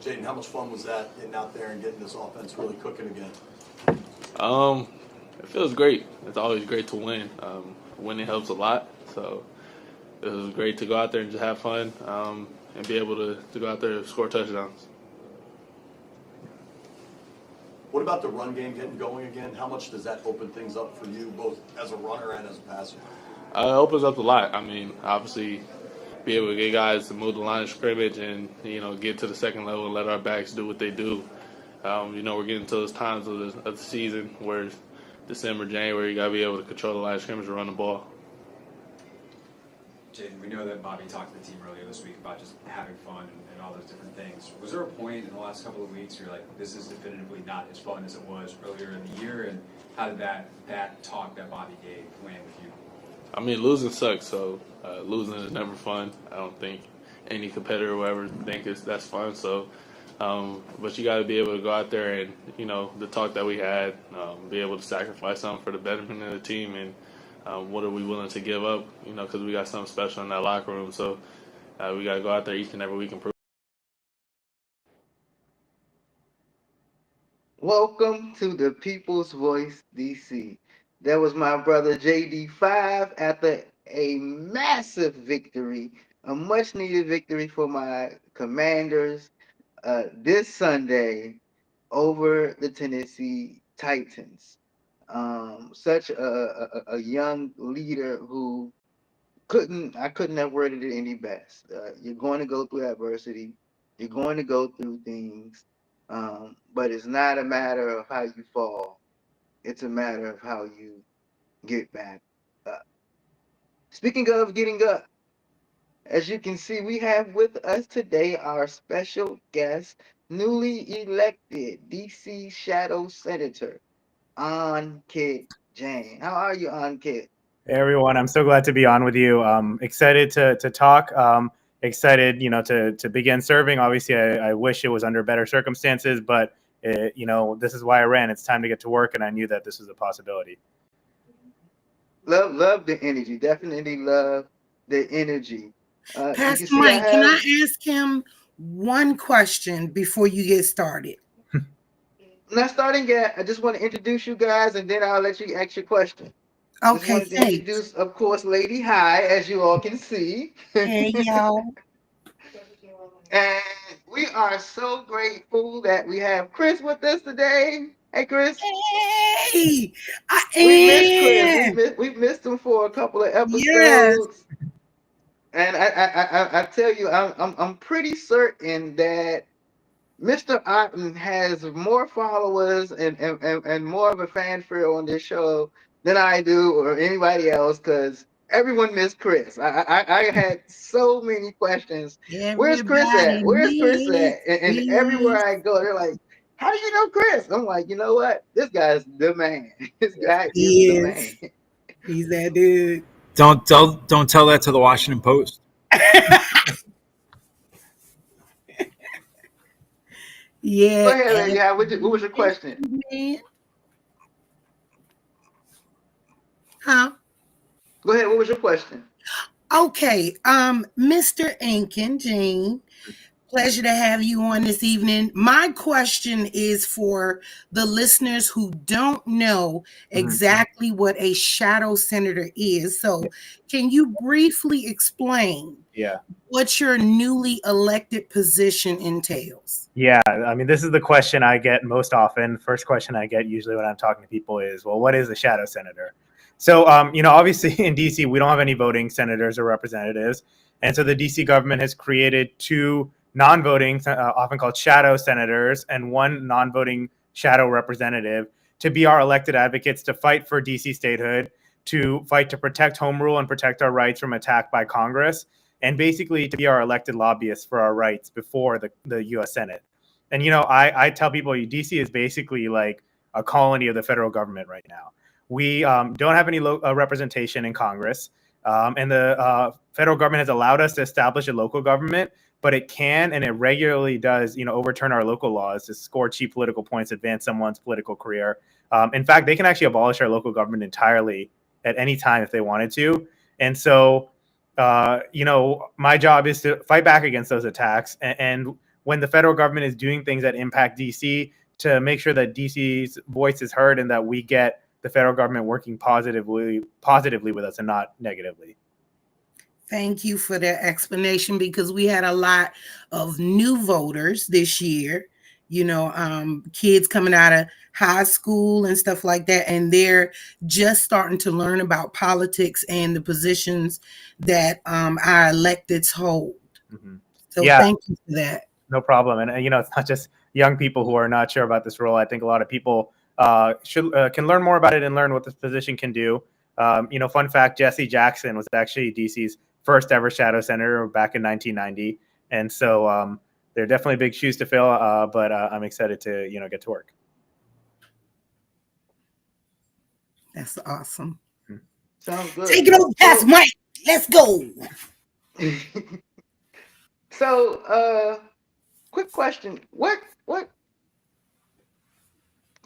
Jaden, how much fun was that getting out there and getting this offense really cooking again? It feels great. It's always great to win. Winning helps a lot. So it was great to go out there and just have fun and be able to go out there and score touchdowns. What about the run game getting going again? How much does that open things up for you, both as a runner and as a passer? It opens up a lot. I mean, obviously, be able to get guys to move the line of scrimmage and get to the second level and let our backs do what they do. We're getting to those times of the season where it's December, January, you got to be able to control the line of scrimmage and run the ball. Jaden, we know that Bobby talked to the team earlier this week about just having fun and all those different things. Was there a point in the last couple of weeks where you're like, this is definitively not as fun as it was earlier in the year? And how did that talk that Bobby gave land with you? I mean, losing sucks, so losing is never fun. I don't think any competitor will ever think that's fun. So, but you got to be able to go out there and, the talk that we had, be able to sacrifice something for the betterment of the team and what are we willing to give up, because we got something special in that locker room. So we got to go out there each and every week and prove. Welcome to the People's Voice DC. That was my brother JD5 after a massive victory, a much needed victory for my Commanders this Sunday over the Tennessee Titans. Such a young leader who I couldn't have worded it any best. You're going to go through adversity. You're going to go through things, but it's not a matter of how you fall. It's a matter of how you get back up. Speaking of getting up, as you can see, we have with us today our special guest, newly elected DC Shadow Senator, Ankit Jain. How are you, Ankit? Hey everyone, I'm so glad to be on with you. Excited to talk. Excited, to begin serving. Obviously, I wish it was under better circumstances, but this is why I ran. It's time to get to work, and I knew that this was a possibility. Love the energy. Definitely love the energy. Pastor Mike, can I ask him one question before you get started? Not starting yet. I just want to introduce you guys, and then I'll let you ask your question. Okay, just wanted to introduce, of course, Lady Hi, as you all can see. Hey, y'all. And we are so grateful that we have Chris with us today. Hey, Chris. Hey, we missed Chris. We've missed him for a couple of episodes. Yes. And I tell you, I'm pretty certain that Mr. Otten has more followers and more of a fanfare on this show than I do or anybody else, because everyone missed Chris. I had so many questions. Where's Chris at? Where's Chris at? And everywhere I go, they're like, how do you know Chris? I'm like, you know what? This guy's the man. This guy is the man. He's that dude. Don't tell that to the Washington Post. Yeah. Go ahead, yeah. What was your question? Huh? Go ahead. What was your question? Okay. Mr. Ankit Jain, pleasure to have you on this evening. My question is for the listeners who don't know exactly what a shadow senator is. So can you briefly explain what your newly elected position entails? Yeah, I mean, this is the question I get most often. First question I get usually when I'm talking to people is, well, what is a shadow senator? So, obviously in DC, we don't have any voting senators or representatives. And so the DC government has created two non-voting, often called shadow senators, and one non-voting shadow representative to be our elected advocates to fight for DC statehood, to fight to protect home rule and protect our rights from attack by Congress, and basically to be our elected lobbyists for our rights before the U.S. Senate. And, I tell people DC is basically like a colony of the federal government right now. We don't have any representation in Congress, and the federal government has allowed us to establish a local government, but it can and it regularly does, overturn our local laws to score cheap political points, advance someone's political career. In fact, they can actually abolish our local government entirely at any time if they wanted to. And so, my job is to fight back against those attacks. And when the federal government is doing things that impact DC, to make sure that DC's voice is heard and that we get the federal government working positively with us and not negatively. Thank you for that explanation, because we had a lot of new voters this year, kids coming out of high school and stuff like that, and they're just starting to learn about politics and the positions that our electeds hold. Mm-hmm. So Yeah. thank you for that. No problem. And it's not just young people who are not sure about this role. I think a lot of people can learn more about it and learn what this position can do. Fun fact: Jesse Jackson was actually DC's first ever shadow senator back in 1990, and so they're definitely big shoes to fill. But I'm excited to get to work. That's awesome. Sounds good. Take it over past Mike. Let's go. So, quick question. What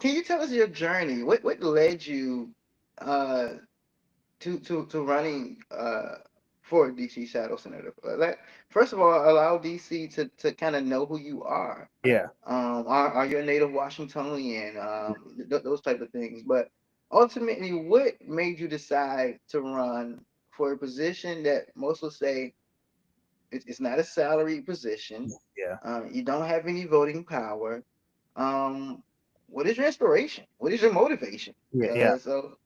can you tell us your journey? What led you to running for DC Shadow Senator? First of all, allow DC to kind of know who you are. Yeah. Are you a native Washingtonian? Those type of things. But ultimately, what made you decide to run for a position that most will say it's not a salary position? Yeah. You don't have any voting power. What is your inspiration? What is your motivation? Yeah. So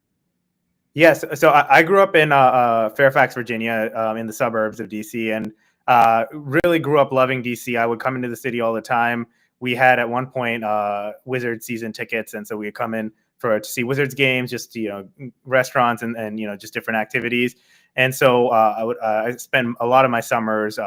Yes. So I grew up in Fairfax, Virginia, in the suburbs of DC, and really grew up loving DC. I would come into the city all the time. We had at one point Wizards season tickets, and so we would come in to see Wizards games, just restaurants and just different activities. And so I spent a lot of my summers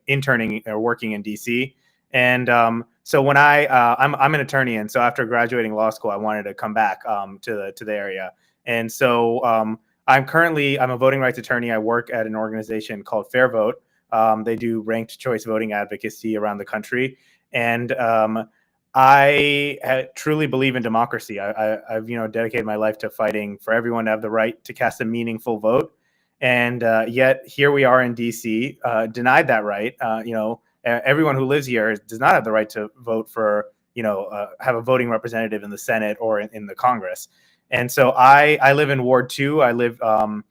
interning or working in DC. And so when I'm an attorney, and so after graduating law school, I wanted to come back to the area. And so I'm a voting rights attorney. I work at an organization called Fair Vote. They do ranked choice voting advocacy around the country. And I truly believe in democracy. I've dedicated my life to fighting for everyone to have the right to cast a meaningful vote. And yet here we are in DC, denied that right. Everyone who lives here does not have the right to vote for, have a voting representative in the Senate or in the Congress. And so I live in Ward 2. I live kind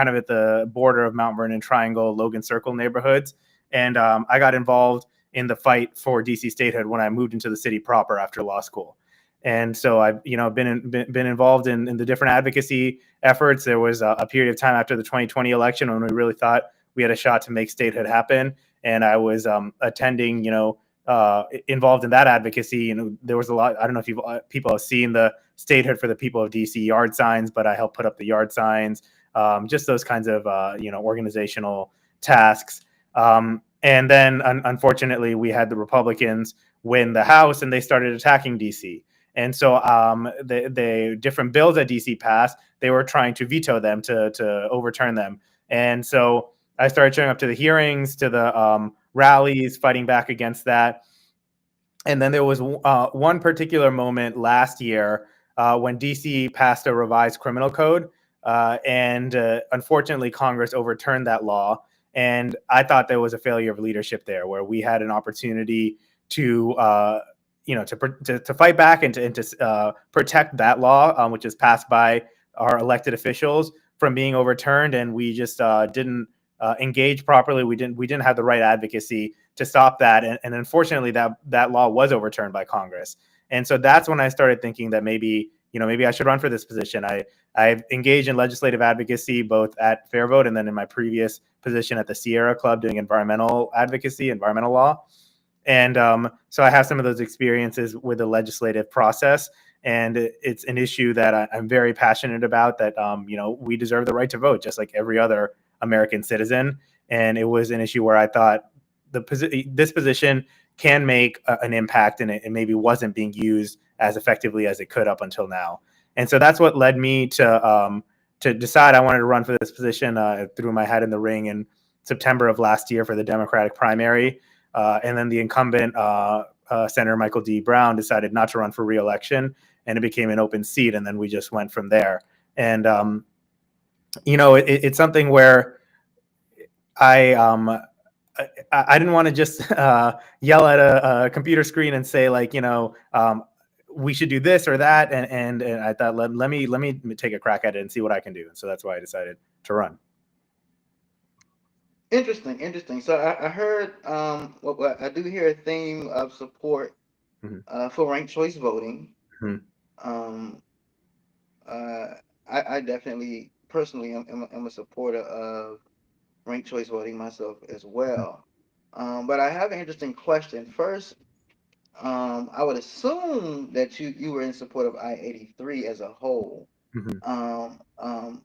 of at the border of Mount Vernon Triangle, Logan Circle neighborhoods. And I got involved in the fight for DC statehood when I moved into the city proper after law school. And so I've been involved in the different advocacy efforts. There was a period of time after the 2020 election when we really thought we had a shot to make statehood happen. And I was attending, involved in that advocacy. There was a lot. I don't know if people have seen the Statehood for the People of DC yard signs, but I helped put up the yard signs. Just those kinds of organizational tasks. And then unfortunately, we had the Republicans win the House, and they started attacking DC. And so the different bills that DC passed, they were trying to veto them to overturn them. And so I started showing up to the hearings, to the rallies, fighting back against that. And then there was one particular moment last year when DC passed a revised criminal code. And unfortunately, Congress overturned that law. And I thought there was a failure of leadership there, where we had an opportunity to fight back and to protect that law, which is passed by our elected officials, from being overturned. And we just didn't engage properly. We didn't have the right advocacy to stop that. And unfortunately, that law was overturned by Congress. And so that's when I started thinking that maybe I should run for this position. I've engaged in legislative advocacy both at Fair Vote and then in my previous position at the Sierra Club doing environmental advocacy, environmental law. And so I have some of those experiences with the legislative process. And it's an issue that I'm very passionate about, that, we deserve the right to vote just like every other American citizen. And it was an issue where I thought this position can make an impact, and it maybe wasn't being used as effectively as it could up until now. And so that's what led me to decide I wanted to run for this position. Threw my hat in the ring in September of last year for the Democratic primary. And then the incumbent, Senator Michael D. Brown, decided not to run for re-election, and it became an open seat. And then we just went from there. And, it's something where I I didn't want to just yell at a computer screen and say like, we should do this or that, and I thought let me take a crack at it and see what I can do, and so that's why I decided to run. Interesting. So I heard, well, I do hear a theme of support for ranked choice voting. Mhm. Um, I definitely personally am a supporter of ranked choice voting myself as well. But I have an interesting question. First, I would assume that you were in support of I-83 as a whole. Mhm. Um, um,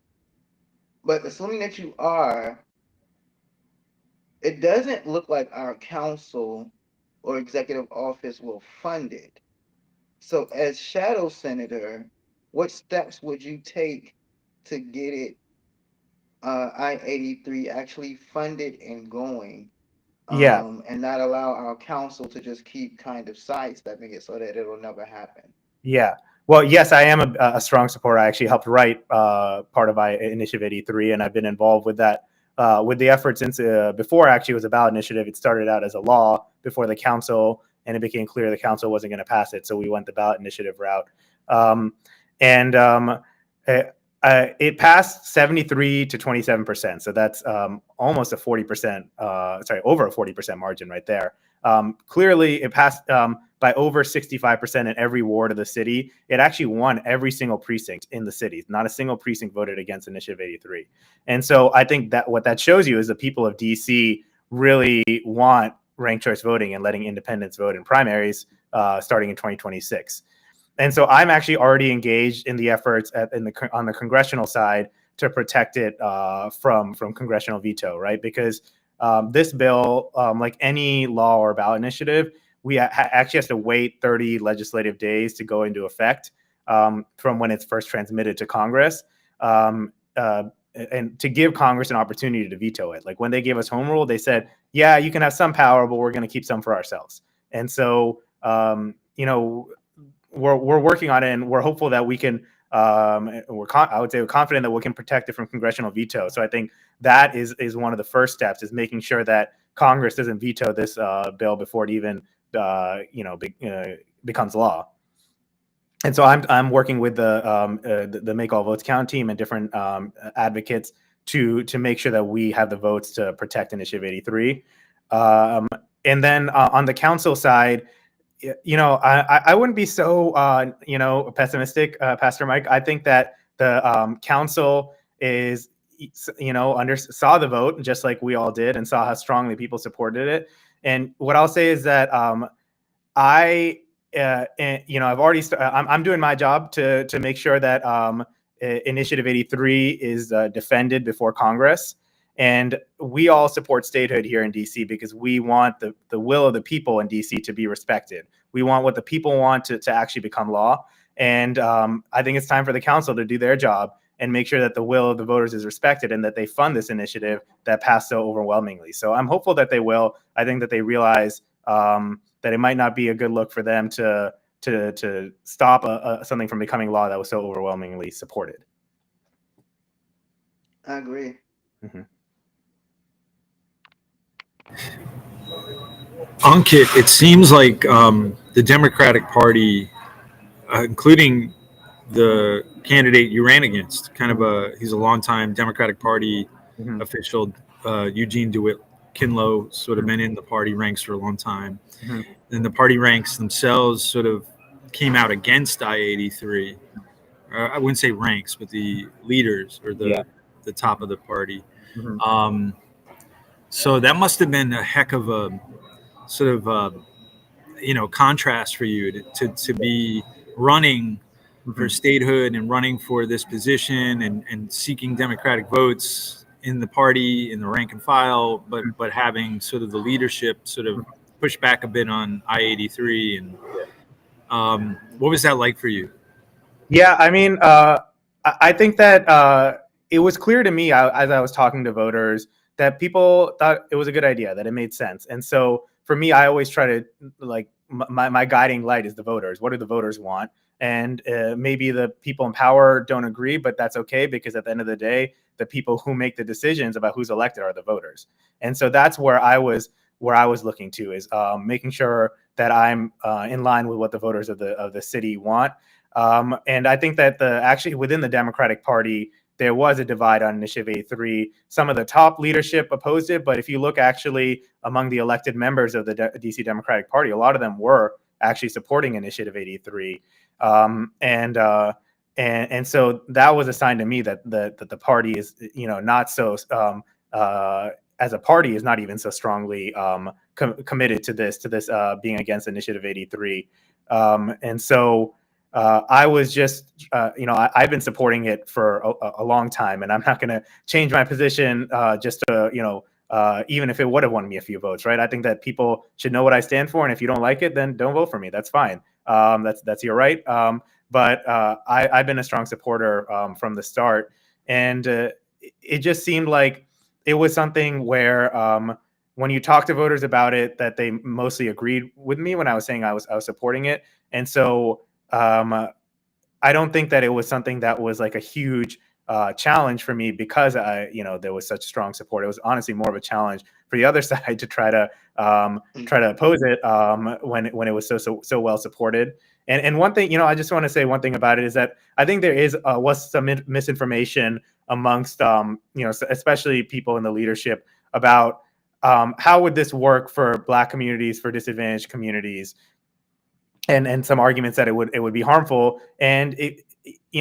but assuming that you are, it doesn't look like our council or executive office will fund it. So, as shadow senator, what steps would you take to get it I-83 actually funded and going, Yeah. and not allow our council to just keep kind of sidestepping it so that it'll never happen? Yeah. Well, yes, I am a strong supporter. I actually helped write part of Initiative 83, and I've been involved with that, with the effort since before actually it was a ballot initiative. It started out as a law before the council, and it became clear the council wasn't going to pass it, so we went the ballot initiative route. And it passed 73 to 27%, so that's almost a 40%, over a 40% margin right there. Clearly, it passed by over 65% in every ward of the city. It actually won every single precinct in the city. Not a single precinct voted against Initiative 83. And so I think that what that shows you is the people of DC really want ranked choice voting and letting independents vote in primaries starting in 2026. And so I'm actually already engaged in the efforts on the congressional side to protect it from congressional veto, right? Because this bill, like any law or ballot initiative, we actually has to wait 30 legislative days to go into effect from when it's first transmitted to Congress, and to give Congress an opportunity to veto it. Like when they gave us home rule, they said, yeah, you can have some power, but we're going to keep some for ourselves. And so, we're working on it, and we're hopeful that we can. I would say we're confident that we can protect it from congressional veto. So I think that is one of the first steps, is making sure that Congress doesn't veto this bill before it even becomes law. And so I'm working with the Make All Votes Count team and different advocates to make sure that we have the votes to protect Initiative 83. And then on the council side, I wouldn't be so pessimistic, Pastor Mike. I think that the council is saw the vote just like we all did, and saw how strongly people supported it. And what I'll say is that I've already I'm doing my job to make sure that Initiative 83 is defended before Congress. And we all support statehood here in DC because we want the will of the people in DC to be respected. We want what the people want to actually become law. And I think it's time for the council to do their job and make sure that the will of the voters is respected and that they fund this initiative that passed so overwhelmingly. So I'm hopeful that they will. I think that they realize that it might not be a good look for them to stop something from becoming law that was so overwhelmingly supported. I agree. Mm-hmm. Ankit, it seems like the Democratic Party, including the candidate you ran against, he's a longtime Democratic Party Mm-hmm. official, Eugene DeWitt Kinlow, sort of been in the party ranks for a long time. Mm-hmm. And the party ranks themselves sort of came out against I-83. I wouldn't say ranks, but the leaders or the top of the party. Mm-hmm. So that must have been a heck of a sort of contrast for you to be running for statehood and running for this position and seeking Democratic votes in the party, in the rank and file, but having sort of the leadership sort of push back a bit on I-83. And what was that like for you? Yeah, I mean, I think that it was clear to me as I was talking to voters that people thought it was a good idea, that it made sense. And so for me, I always try to my guiding light is the voters. What do the voters want? And maybe the people in power don't agree, but that's okay, because at the end of the day, the people who make the decisions about who's elected are the voters. And so that's where I was looking to, is making sure that I'm in line with what the voters of the city want. And I think that actually within the Democratic Party, there was a divide on Initiative 83. Some of the top leadership opposed it, but if you look actually among the elected members of the DC Democratic Party, a lot of them were actually supporting Initiative 83. And so that was a sign to me that the party is, not so as a party is not even so strongly committed to this being against Initiative 83. And so I was just, I've been supporting it for a long time, and I'm not going to change my position just to, even if it would have won me a few votes, right? I think that people should know what I stand for, and if you don't like it, then don't vote for me. That's fine. That's your right. But I've been a strong supporter from the start, and it just seemed like it was something where when you talk to voters about it, that they mostly agreed with me when I was saying I was supporting it, and so. I don't think that it was something that was like a huge challenge for me, because there was such strong support. It was honestly more of a challenge for the other side to try to oppose it when it was so well supported. And one thing, I just want to say one thing about it is that I think there was some misinformation amongst especially people in the leadership about how would this work for Black communities, for disadvantaged communities. And some arguments that it would be harmful. And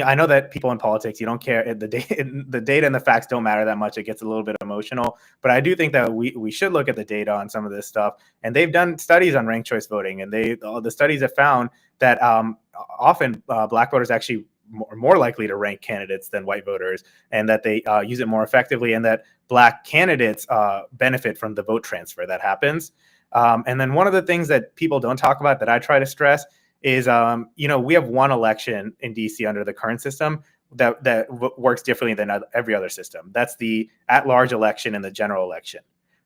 I know that people in politics, you don't care. The data and the facts don't matter that much. It gets a little bit emotional, but I do think that we should look at the data on some of this stuff. And they've done studies on ranked choice voting, and the studies have found that often Black voters actually are more likely to rank candidates than white voters, and that they use it more effectively, and that Black candidates benefit from the vote transfer that happens. And then one of the things that people don't talk about that I try to stress is, we have one election in DC under the current system that works differently than every other system. That's the at-large election and the general election.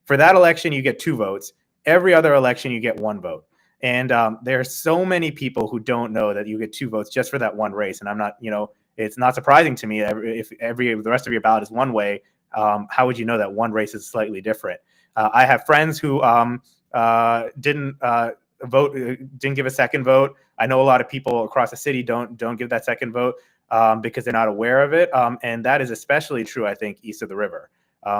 For that election, you get 2 votes. Every other election, you get 1 vote. And there are so many people who don't know that you get 2 votes just for that one race. And I'm not, it's not surprising to me if the rest of your ballot is one way. How would you know that one race is slightly different? I have friends who didn't vote, didn't give a second vote. I know a lot of people across the city don't give that second vote because they're not aware of it. And that is especially true, I think, east of the river,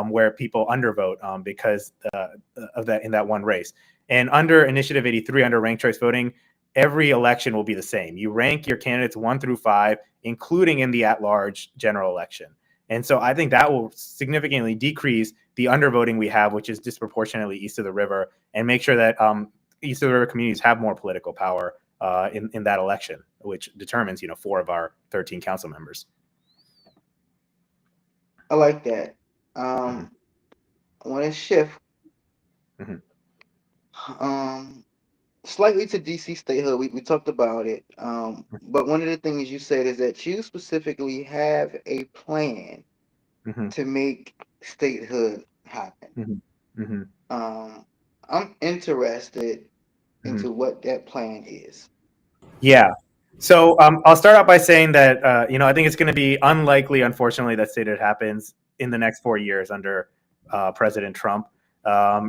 where people undervote because of that in that one race. And under Initiative 83, under ranked choice voting, every election will be the same. You rank your candidates 1 through 5, including in the at-large general election. And so I think that will significantly decrease the undervoting we have, which is disproportionately east of the river, and make sure that east of the river communities have more political power in that election, which determines 4 of our 13 council members. I like that. I want to shift slightly to DC statehood. We talked about it, but one of the things you said is that you specifically have a plan to make statehood happen. I'm interested into what that plan is. Yeah. So I'll start out by saying that I think it's going to be unlikely, unfortunately, that statehood happens in the next 4 years under President Trump.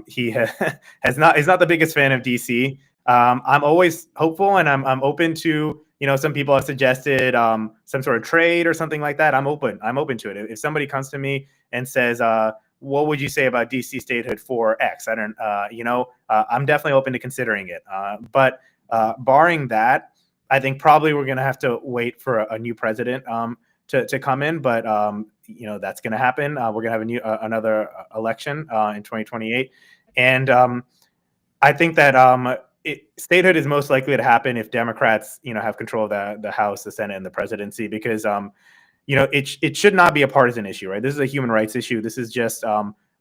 He is not the biggest fan of DC. I'm always hopeful, and I'm open to, some people have suggested some sort of trade or something like that. I'm open to it. If somebody comes to me and says, what would you say about DC statehood for X? I don't, I'm definitely open to considering it. But barring that, I think probably we're going to have to wait for a new president to come in. But that's going to happen. We're going to have another election in 2028, and I think that statehood is most likely to happen if Democrats have control of the House, the Senate, and the presidency, because it should not be a partisan issue, right? This is a human rights issue. This is just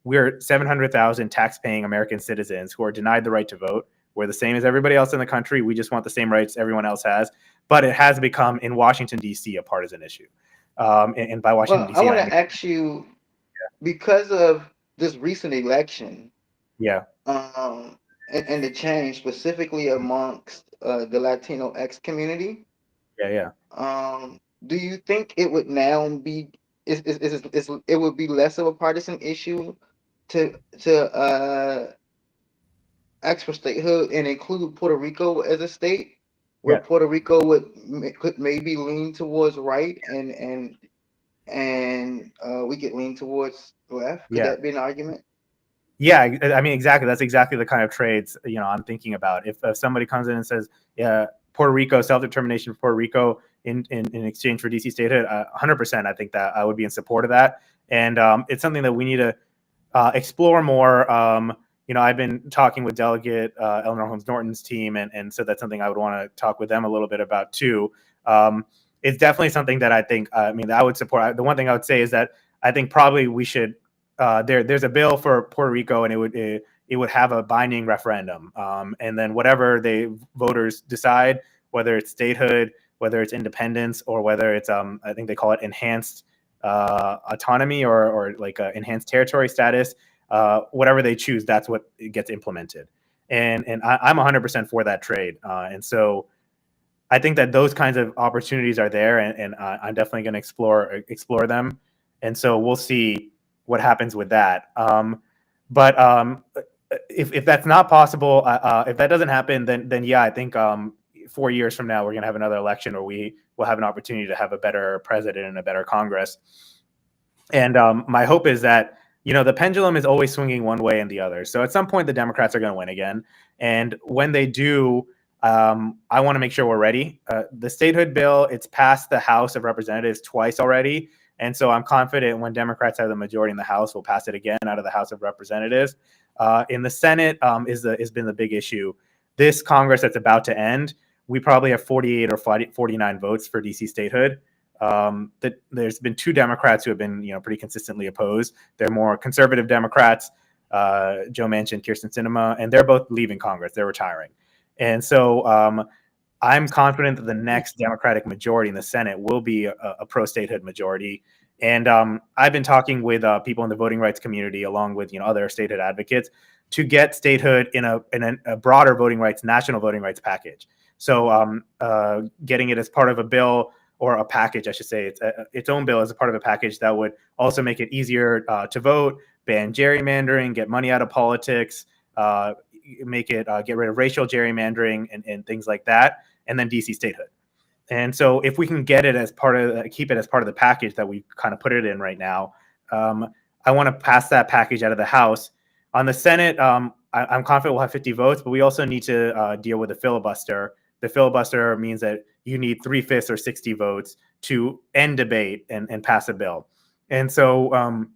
we're 700,000 tax-paying American citizens who are denied the right to vote. We're the same as everybody else in the country. We just want the same rights everyone else has. But it has become, in Washington, D.C., a partisan issue. And by Washington, D.C., I want to ask you, because of this recent election, yeah, and the change specifically amongst the Latino X community. Yeah. Do you think it would now be it would be less of a partisan issue to ask for statehood and include Puerto Rico as a state, where Yeah. Puerto Rico could maybe lean towards right and we could lean towards left? Could Yeah. that be an argument? Yeah, I mean, exactly. That's exactly the kind of trades I'm thinking about. If somebody comes in and says, "Yeah, Puerto Rico self determination for Puerto Rico in exchange for DC statehood," 100%, I think that I would be in support of that, and it's something that we need to explore more. I've been talking with Delegate Eleanor Holmes Norton's team, and so that's something I would want to talk with them a little bit about too. It's definitely something that I think, that I would support. The one thing I would say is that I think probably we should. There's a bill for Puerto Rico, and it would have a binding referendum, and then whatever the voters decide, whether it's statehood, whether it's independence, or whether it's I think they call it enhanced autonomy or like enhanced territory status, whatever they choose, that's what gets implemented. And I'm 100% for that trade, and so I think that those kinds of opportunities are there, and I'm definitely going to explore them. And so we'll see what happens with that. But if that's not possible, if that doesn't happen, then yeah, I think 4 years from now we're going to have another election where we will have an opportunity to have a better president and a better Congress. And my hope is that the pendulum is always swinging one way and the other. So at some point the Democrats are going to win again, and when they do, I want to make sure we're ready. The statehood bill, it's passed the House of Representatives twice already. And so I'm confident when Democrats have the majority in the House, we'll pass it again out of the House of Representatives. In the Senate has been the big issue. This Congress that's about to end, we probably have 48 or 49 votes for DC statehood. There's been 2 Democrats who have been pretty consistently opposed. They're more conservative Democrats, Joe Manchin, Kyrsten Sinema, and they're both leaving Congress. They're retiring. And so I'm confident that the next Democratic majority in the Senate will be a pro-statehood majority. And I've been talking with people in the voting rights community, along with other statehood advocates, to get statehood in a broader voting rights, national voting rights package. So getting it as part of a bill or a package, I should say, its own bill as a part of a package that would also make it easier to vote, ban gerrymandering, get money out of politics, make it get rid of racial gerrymandering and things like that, and then DC statehood. And so if we can get it as part of, keep it as part of the package that we kind of put it in right now, I want to pass that package out of the House. On the Senate, I'm confident we'll have 50 votes, but we also need to deal with the filibuster. The filibuster means that you need 3/5 or 60 votes to end debate and pass a bill. And so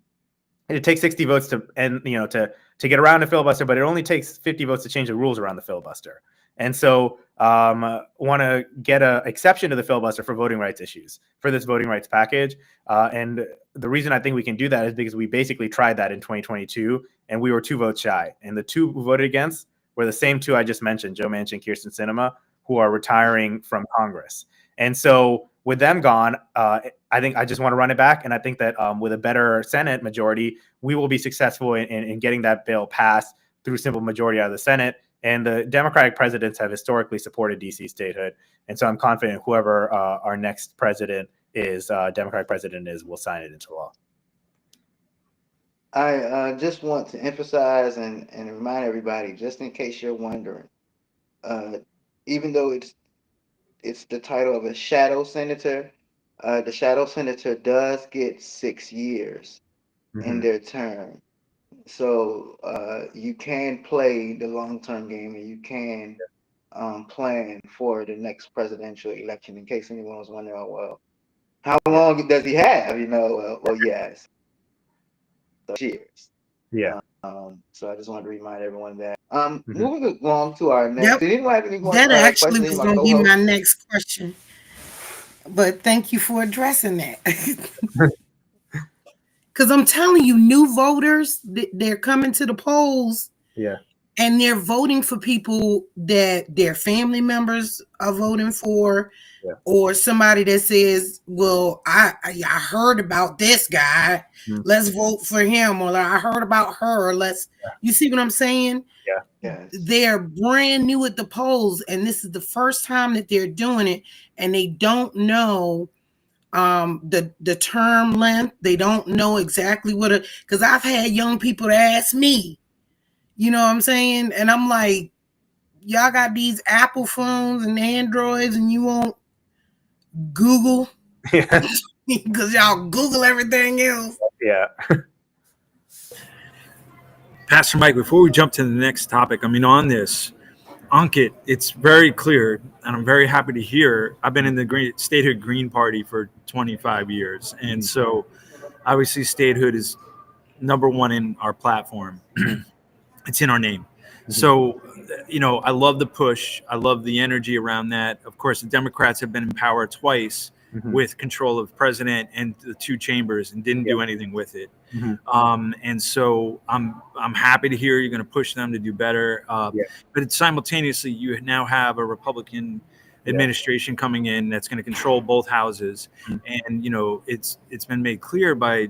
it takes 60 votes to end, to get around a filibuster, but it only takes 50 votes to change the rules around the filibuster. And so want to get an exception to the filibuster for voting rights issues for this voting rights package. And the reason I think we can do that is because we basically tried that in 2022 and we were 2 votes shy. And the 2 who voted against were the same 2 I just mentioned, Joe Manchin, Kyrsten Sinema, who are retiring from Congress. And so with them gone, I think I just want to run it back. And I think that with a better Senate majority, we will be successful in getting that bill passed through simple majority out of the Senate. And the Democratic presidents have historically supported DC statehood. And so I'm confident whoever our next president is, Democratic president is, will sign it into law. I just want to emphasize and remind everybody, just in case you're wondering, even though it's the title of a shadow senator, the shadow senator does get 6 years in their term. So you can play the long-term game, and you can plan for the next presidential election. In case anyone was wondering, oh, well, how long does he have? Well, yes, so years. Yeah. So I just wanted to remind everyone that. Moving along to our next. Yep. Did anyone have any more That actually questions? was My going to be co-host? my next question. But thank you for addressing that. Because I'm telling you, new voters, they're coming to the polls. Yeah. And they're voting for people that their family members are voting for, or somebody that says, well, I heard about this guy. Let's vote for him. Or I heard about her. You see what I'm saying? Yeah. Yes. they're brand new at the polls, and this is the first time that they're doing it, and they don't know the term length. They don't know exactly what it, because I've had young people to ask me, you know what I'm saying? And I'm like, y'all got these Apple phones and Androids and you won't Google Yeah. because y'all Google everything else. Yeah. Pastor Mike, before we jump to the next topic, I mean, on this, Ankit, it's very clear, and I'm very happy to hear. I've been in the statehood Green Party for 25 years, and so obviously statehood is number one in our platform. It's in our name. So, I love the push. I love the energy around that. Of course, the Democrats have been in power twice with control of president and the two chambers and didn't do anything with it. And so I'm happy to hear you're going to push them to do better. But it's simultaneously, you now have a Republican administration coming in that's going to control both houses. And, it's been made clear by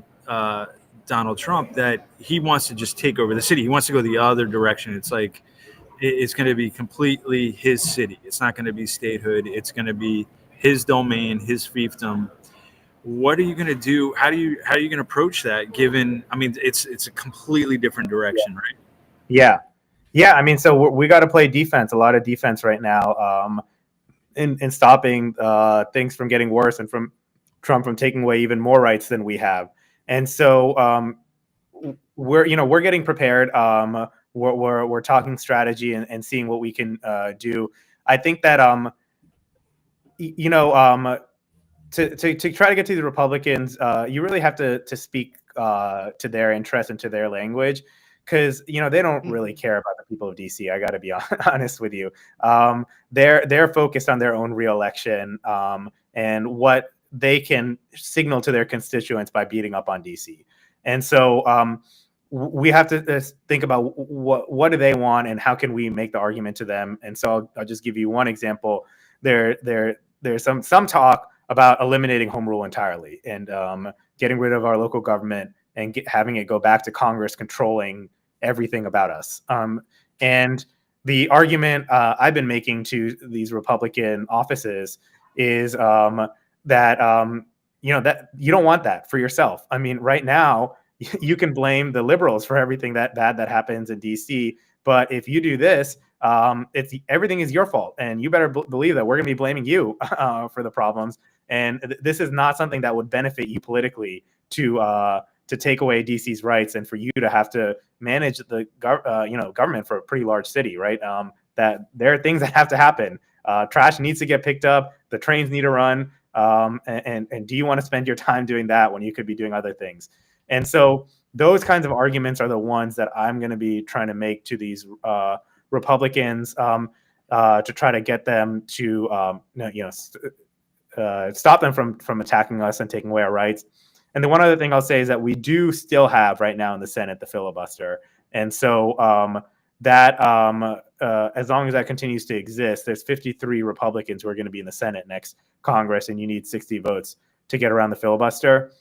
Donald Trump that he wants to just take over the city. He wants to go the other direction. It's like it's going to be completely his city. It's not going to be statehood. It's going to be his domain, his fiefdom. What are you going to do? How are you going to approach that? Given, I mean, it's a completely different direction, right? Yeah. I mean, so we got to play defense, a lot of defense right now, in stopping things from getting worse and from Trump from taking away even more rights than we have. And so we're getting prepared. We're talking strategy and seeing what we can do. I think that to try to get to the Republicans, you really have to speak to their interests and to their language, because they don't really care about the people of DC. I got to be honest with you. They're focused on their own reelection and what they can signal to their constituents by beating up on DC. And so we have to think about what do they want and how can we make the argument to them. And so I'll just give you one example. There's some talk about eliminating home rule entirely and getting rid of our local government and having it go back to Congress controlling everything about us. And the argument I've been making to these Republican offices is that that you don't want that for yourself. I mean, right now you can blame the liberals for everything that bad that happens in DC, but if you do this, everything is your fault, and you better believe that we're going to be blaming you for the problems. And this is not something that would benefit you politically to take away DC's rights and for you to have to manage the government for a pretty large city, right? That there are things that have to happen. Trash needs to get picked up. The trains need to run. And do you want to spend your time doing that when you could be doing other things? And so those kinds of arguments are the ones that I'm going to be trying to make to these Republicans to try to get them to stop them from attacking us and taking away our rights. And the one other thing I'll say is that we do still have right now in the Senate the filibuster, and so that as long as that continues to exist, there's 53 Republicans who are going to be in the Senate next Congress, and you need 60 votes to get around the filibuster.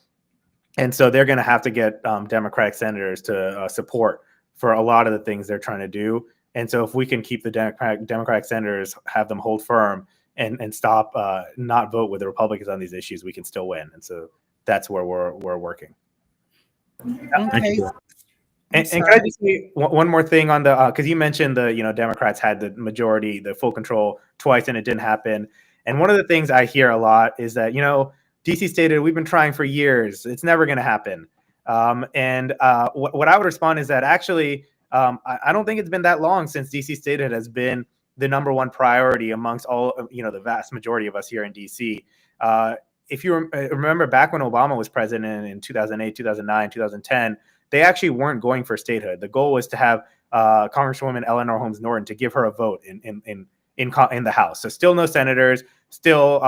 And so they're going to have to get Democratic senators to support for a lot of the things they're trying to do. And so if we can keep the Democratic senators, have them hold firm and stop not vote with the Republicans on these issues, we can still win. And so that's where we're working. Okay. And can I just say one more thing on the because you mentioned the Democrats had the majority, the full control twice, and it didn't happen. And one of the things I hear a lot is that DC stated we've been trying for years, it's never going to happen. And what I would respond is that actually I don't think it's been that long since DC stated has been the number one priority amongst all the vast majority of us here in DC. If you remember back when Obama was president in 2008, 2009, 2010. They actually weren't going for statehood. The goal was to have Congresswoman Eleanor Holmes Norton to give her a vote in the House. So still no senators, still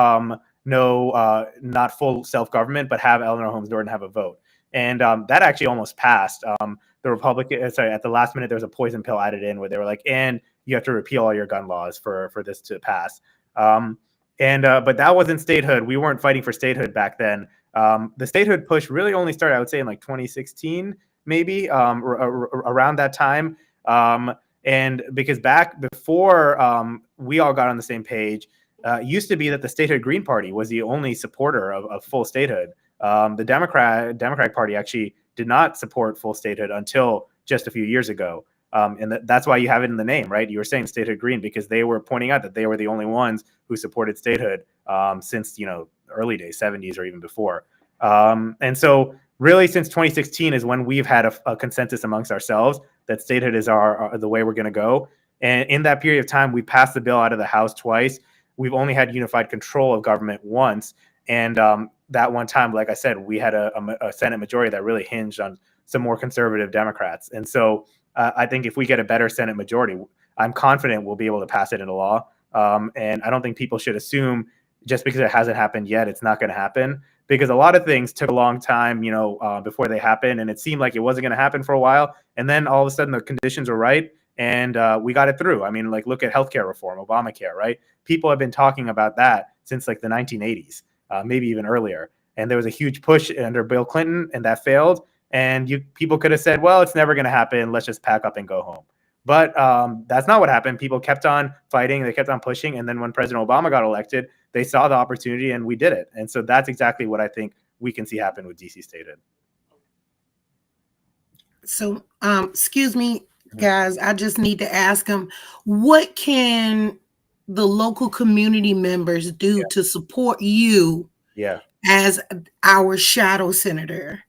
not full self-government, but have Eleanor Holmes Norton have a vote. And that actually almost passed. The Republican, at the last minute, there was a poison pill added in where they were like, and you have to repeal all your gun laws for this to pass. But that wasn't statehood. We weren't fighting for statehood back then. The statehood push really only started, I would say, in like 2016. Maybe around that time. And because back before we all got on the same page, it used to be that the Statehood Green Party was the only supporter of full statehood. The Democratic Party actually did not support full statehood until just a few years ago. And that's why you have it in the name, right? You were saying Statehood Green because they were pointing out that they were the only ones who supported statehood since, early days, 70s or even before. And so really since 2016 is when we've had a consensus amongst ourselves that statehood is the way we're going to go. And in that period of time, we passed the bill out of the House twice. We've only had unified control of government once. And that one time, like I said, we had a Senate majority that really hinged on some more conservative Democrats. And so I think if we get a better Senate majority, I'm confident we'll be able to pass it into law. And I don't think people should assume just because it hasn't happened yet, it's not going to happen. Because a lot of things took a long time, before they happened, and it seemed like it wasn't going to happen for a while. And then all of a sudden, the conditions were right, and we got it through. I mean, like look at healthcare reform, Obamacare, right? People have been talking about that since like the 1980s, maybe even earlier. And there was a huge push under Bill Clinton, and that failed. And people could have said, well, it's never going to happen. Let's just pack up and go home. But that's not what happened. People kept on fighting. They kept on pushing. And then when President Obama got elected, they saw the opportunity and we did it. And so that's exactly what I think we can see happen with DC statehood. So, excuse me, guys, I just need to ask them, what can the local community members do to support you as our shadow senator?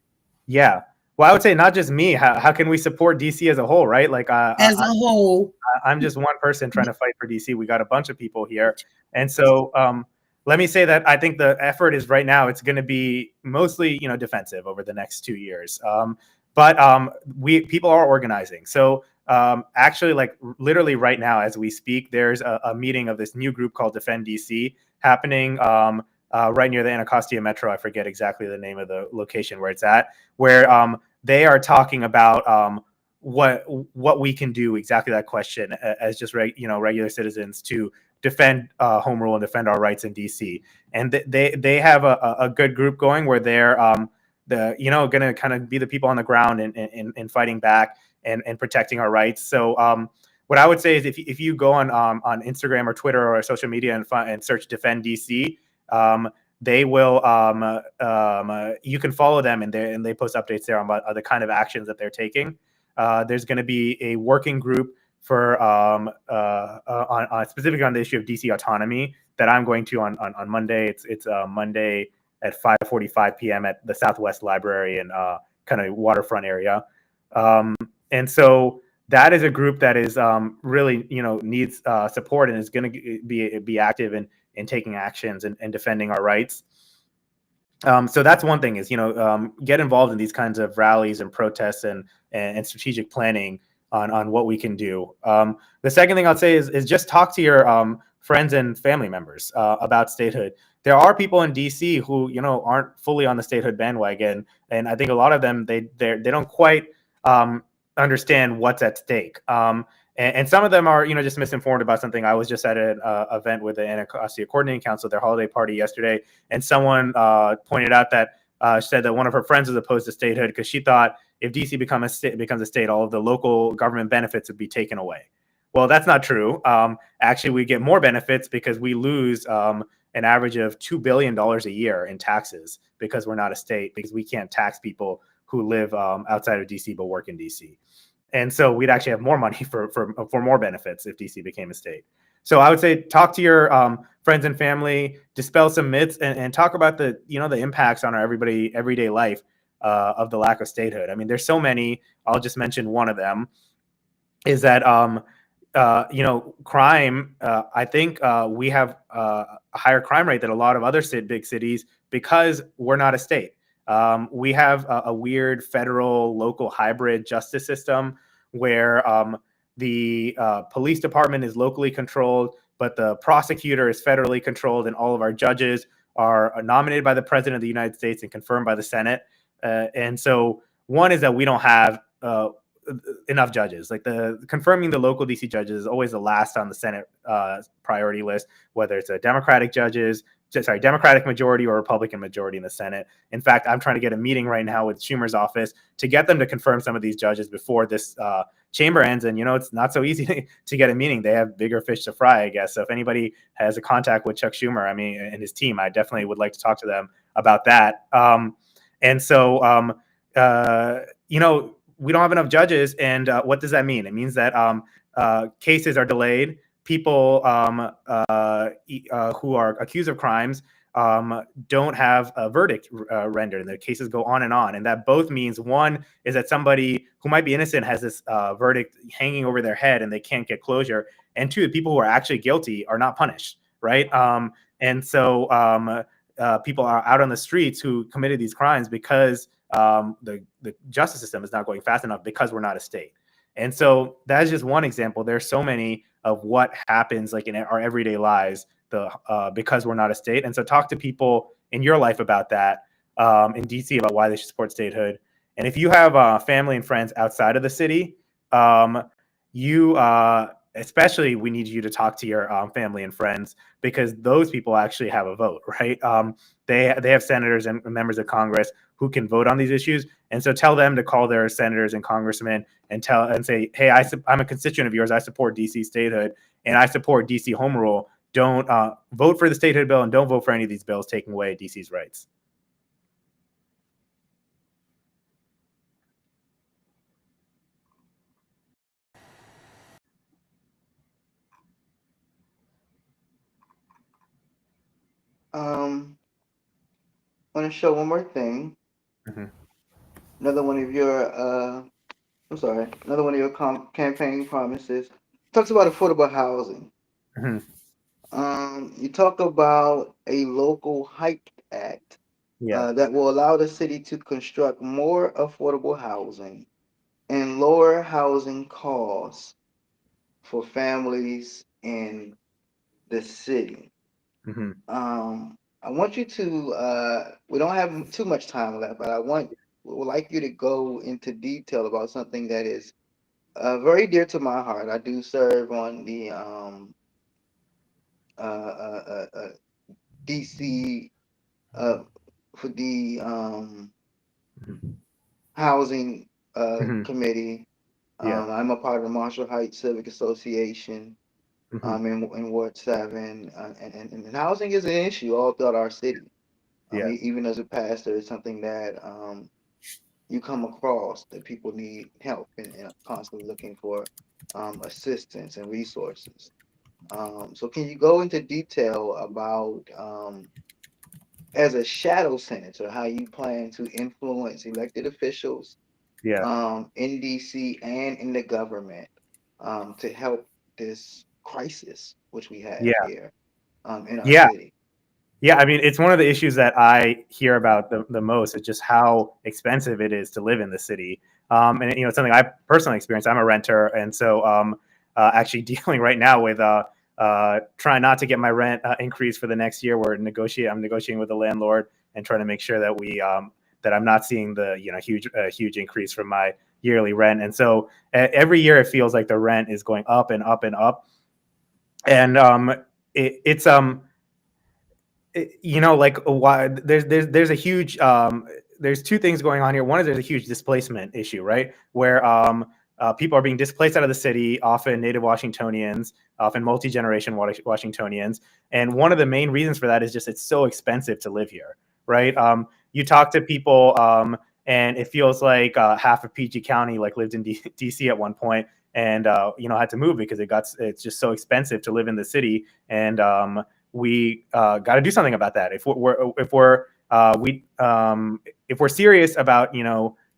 Yeah. Well, I would say not just me. How can we support DC as a whole, right? Like as a whole, I'm just one person trying to fight for DC. We got a bunch of people here. And so let me say that I think the effort is right now, it's going to be mostly, defensive over the next 2 years. But people are organizing. So actually, like literally right now, as we speak, there's a meeting of this new group called Defend DC happening right near the Anacostia Metro. I forget exactly the name of the location where it's at, where they are talking about what we can do, exactly that question, as just regular citizens to defend home rule and defend our rights in DC. And they have a good group going where they're going to kind of be the people on the ground and fighting back and protecting our rights. So what I would say is if you go on Instagram or Twitter or social media and search Defend DC, they will you can follow them and they post updates there on the kind of actions that they're taking. There's going to be a working group for specifically on the issue of DC autonomy that I'm going to on Monday. It's Monday at 5:45 p.m. at the Southwest Library in kind of waterfront area. And so that is a group that is really needs support and is going to be active in taking actions and defending our rights. So that's one thing is, get involved in these kinds of rallies and protests and strategic planning on what we can do. The second thing I'll say is just talk to your friends and family members about statehood. There are people in DC who, aren't fully on the statehood bandwagon. And I think a lot of them, they don't quite understand what's at stake. And some of them are, just misinformed about something. I was just at an event with the Anacostia Coordinating Council, their holiday party yesterday, and someone pointed out that said that one of her friends was opposed to statehood because she thought if DC becomes a state, all of the local government benefits would be taken away. Well, that's not true. Actually, we get more benefits because we lose an average of $2 billion a year in taxes because we're not a state, because we can't tax people who live outside of DC but work in DC. And so we'd actually have more money for more benefits if DC became a state. So I would say talk to your friends and family, dispel some myths, and talk about the impacts on our everyday life of the lack of statehood. I mean, there's so many. I'll just mention one of them. Is that crime? I think we have a higher crime rate than a lot of other big cities because we're not a state. We have a weird federal local hybrid justice system where the police department is locally controlled, but the prosecutor is federally controlled, and all of our judges are nominated by the president of the United States and confirmed by the Senate. And so one is that we don't have enough judges. Like confirming the local DC judges is always the last on the Senate priority list, whether it's Democratic judges Democratic majority or Republican majority in the Senate. In fact, I'm trying to get a meeting right now with Schumer's office to get them to confirm some of these judges before this chamber ends. And, it's not so easy to get a meeting. They have bigger fish to fry, I guess. So if anybody has a contact with Chuck Schumer, and his team, I definitely would like to talk to them about that. We don't have enough judges. And what does that mean? It means that cases are delayed. People who are accused of crimes don't have a verdict rendered, and the cases go on. And that both means, one is that somebody who might be innocent has this verdict hanging over their head and they can't get closure. And two, the people who are actually guilty are not punished, right? People are out on the streets who committed these crimes because the justice system is not going fast enough because we're not a state. And so that's just one example. There's so many of what happens like in our everyday lives because we're not a state. And so talk to people in your life about that in DC about why they should support statehood. And if you have family and friends outside of the city, especially we need you to talk to your family and friends, because those people actually have a vote, right? They have senators and members of Congress who can vote on these issues. And so tell them to call their senators and congressmen and say, hey, I'm a constituent of yours. I support DC statehood and I support DC home rule. Don't vote for the statehood bill and don't vote for any of these bills taking away DC's rights. I want to show one more thing. Mm-hmm. Another one of your campaign promises talks about affordable housing. Mm-hmm. You talk about a local HIPE Act that will allow the city to construct more affordable housing and lower housing costs for families in the city. Mm-hmm. I want you to, we don't have too much time left, but would like you to go into detail about something that is very dear to my heart. I do serve on the DC for the housing Mm-hmm. committee. Yeah. I'm a part of the Marshall Heights Civic Association Mm-hmm. in Ward 7. And housing is an issue all throughout our city. Yeah. Even as a pastor, it's something that you come across that people need help and are constantly looking for assistance and resources. So can you go into detail about, as a shadow senator, how you plan to influence elected officials Yeah. in DC and in the government to help this crisis which we have Yeah. here in our Yeah. city? Yeah, I mean, it's one of the issues that I hear about the most is just how expensive it is to live in the city. And it's something I personally experienced. I'm a renter, and so actually dealing right now with trying not to get my rent increase for the next year. I'm negotiating with the landlord and trying to make sure that that I'm not seeing the huge increase from my yearly rent. And so every year it feels like the rent is going up and up and up. And it's like why there's a huge there's two things going on here. One is there's a huge displacement issue, right? Where people are being displaced out of the city, often native Washingtonians, often multi-generation Washingtonians. And one of the main reasons for that is just it's so expensive to live here, right? You talk to people and it feels like half of PG County like lived in DC at one point and had to move because it's just so expensive to live in the city. And we got to do something about that. If we're serious about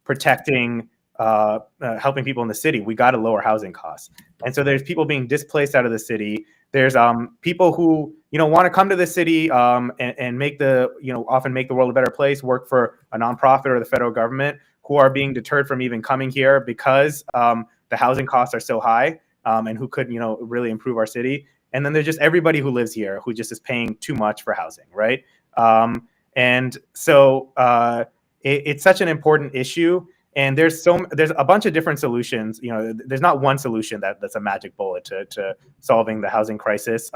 protecting helping people in the city, we got to lower housing costs. And so there's people being displaced out of the city. There's people who want to come to the city and make often make the world a better place, work for a nonprofit or the federal government, who are being deterred from even coming here because the housing costs are so high, and who could really improve our city. And then there's just everybody who lives here who just is paying too much for housing, right? And so it's such an important issue. And there's a bunch of different solutions. There's not one solution that's a magic bullet to solving the housing crisis.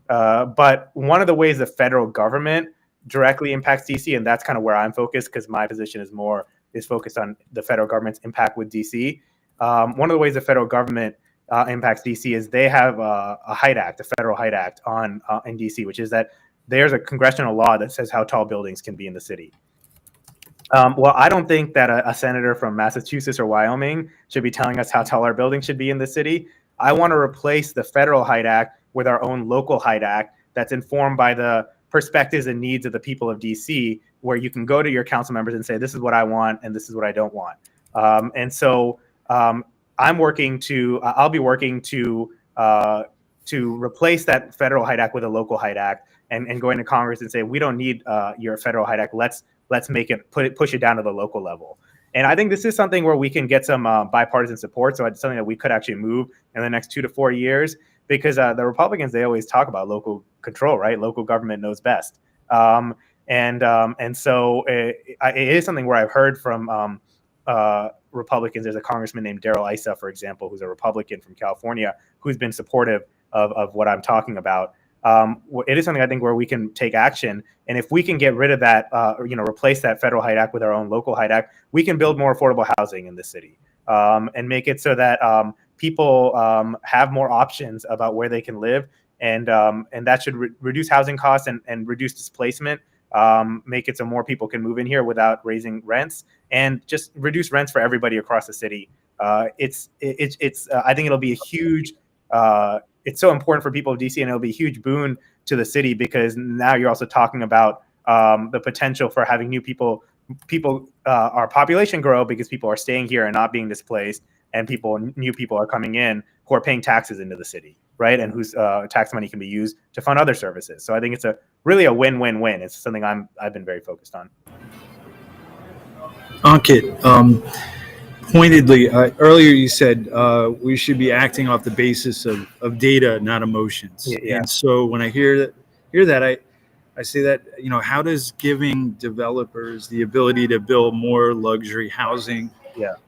But one of the ways the federal government directly impacts DC, and that's kind of where I'm focused because my position is focused on the federal government's impact with DC. One of the ways the federal government impacts DC is they have a Height Act, a federal Height Act in DC, which is that there's a congressional law that says how tall buildings can be in the city. Well, I don't think that a senator from Massachusetts or Wyoming should be telling us how tall our buildings should be in the city. I want to replace the federal Height Act with our own local Height Act that's informed by the perspectives and needs of the people of DC, where you can go to your council members and say, this is what I want and this is what I don't want. And so I'll be working to replace that federal Height Act with a local Height Act and going to Congress and say, we don't need your federal Height Act. Let's make it push it down to the local level. And I think this is something where we can get some bipartisan support. So it's something that we could actually move in the next 2 to 4 years, because the Republicans, they always talk about local control, right? Local government knows best. And so it is something where I've heard from Republicans. There's a congressman named Darrell Issa, for example, who's a Republican from California, who's been supportive of what I'm talking about. It is something I think where we can take action. And if we can get rid of that, replace that federal Height Act with our own local Height Act, we can build more affordable housing in the city and make it so that people have more options about where they can live. And that should reduce housing costs and reduce displacement, make it so more people can move in here without raising rents, and just reduce rents for everybody across the city. I think it'll be a huge it's so important for people of DC, and it'll be a huge boon to the city, because now you're also talking about the potential for having new our population grow because people are staying here and not being displaced, and new people are coming in who are paying taxes into the city, right? And whose tax money can be used to fund other services. So I think it's really a win-win-win. It's something I've been very focused on. Ankit, pointedly, earlier you said we should be acting off the basis of data, not emotions. Yeah. And so when I hear that, I say that, how does giving developers the ability to build more luxury housing